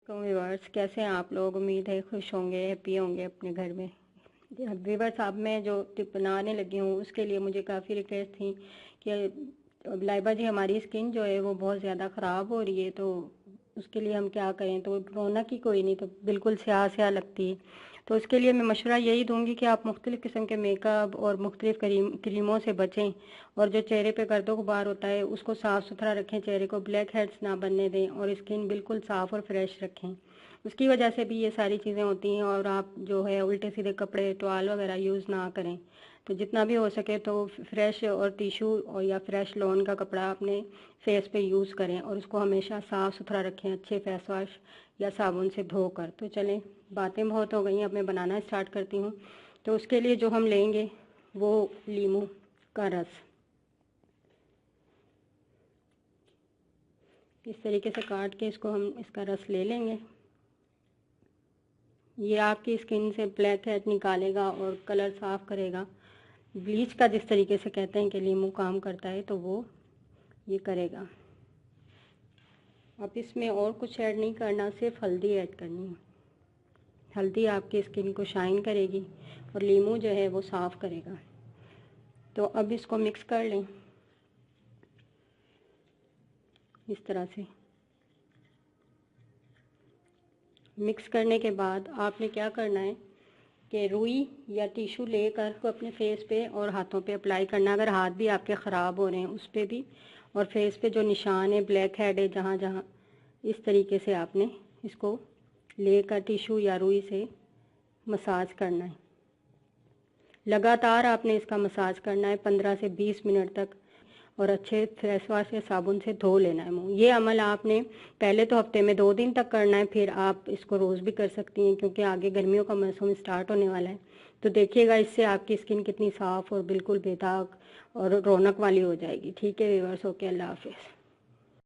तो व्यूवर्स, कैसे हैं आप लोग? उम्मीद है खुश होंगे, हैप्पी होंगे अपने घर में। व्यूवर्स, अब मैं जो टिप बनाने लगी हूँ उसके लिए मुझे काफ़ी रिक्वेस्ट थी कि लाइबा जी, हमारी स्किन जो है वो बहुत ज़्यादा ख़राब हो रही है, तो उसके लिए हम क्या करें? तो रौनक ही कोई नहीं, तो बिल्कुल स्याह स्याह लगती है। तो उसके लिए मैं मशवरा यही दूंगी कि आप मुख्तलिफ़ किस्म के मेकअप और मुख्तलिफ़ क्रीमों से बचें, और जो चेहरे पे गर्दो गुबार होता है उसको साफ़ सुथरा रखें, चेहरे को ब्लैक हेड्स ना बनने दें और स्किन बिल्कुल साफ़ और फ्रेश रखें। उसकी वजह से भी ये सारी चीज़ें होती हैं। और आप जो है उल्टे सीधे कपड़े, टॉवल वगैरह यूज़ ना करें। तो जितना भी हो सके तो फ्रेश और टिशू और या फ्रेश लॉन का कपड़ा अपने फेस पे यूज़ करें और उसको हमेशा साफ़ सुथरा रखें, अच्छे फेस वॉश या साबुन से धोकर। तो चलें, बातें बहुत हो गई, अब मैं बनाना स्टार्ट करती हूँ। तो उसके लिए जो हम लेंगे वो लीमू का रस, इस तरीके से काट के इसको हम इसका रस ले लेंगे। ये आपकी स्किन से ब्लैक हेड निकालेगा और कलर साफ़ करेगा। ब्लीच का जिस तरीके से कहते हैं कि लीमू काम करता है, तो वो ये करेगा। अब इसमें और कुछ ऐड नहीं करना, सिर्फ हल्दी ऐड करनी है। हल्दी आपकी स्किन को शाइन करेगी और लीमू जो है वो साफ़ करेगा। तो अब इसको मिक्स कर लें इस तरह से। मिक्स करने के बाद आपने क्या करना है कि रुई या टिशू लेकर को अपने फेस पे और हाथों पे अप्लाई करना। अगर हाथ भी आपके ख़राब हो रहे हैं उस पर भी, और फेस पे जो निशान है, ब्लैक हेड है, जहाँ जहाँ, इस तरीके से आपने इसको लेकर टिशू या रुई से मसाज करना है। लगातार आपने इसका मसाज करना है 15 से 20 मिनट तक, और अच्छे फेस वॉश या साबुन से धो लेना है मुंह। ये अमल आपने पहले तो हफ्ते में 2 दिन तक करना है, फिर आप इसको रोज़ भी कर सकती हैं क्योंकि आगे गर्मियों का मौसम स्टार्ट होने वाला है। तो देखिएगा इससे आपकी स्किन कितनी साफ़ और बिल्कुल बेदाग और रौनक वाली हो जाएगी। ठीक है व्यूअर्स, ओके, अल्लाह हाफिज़।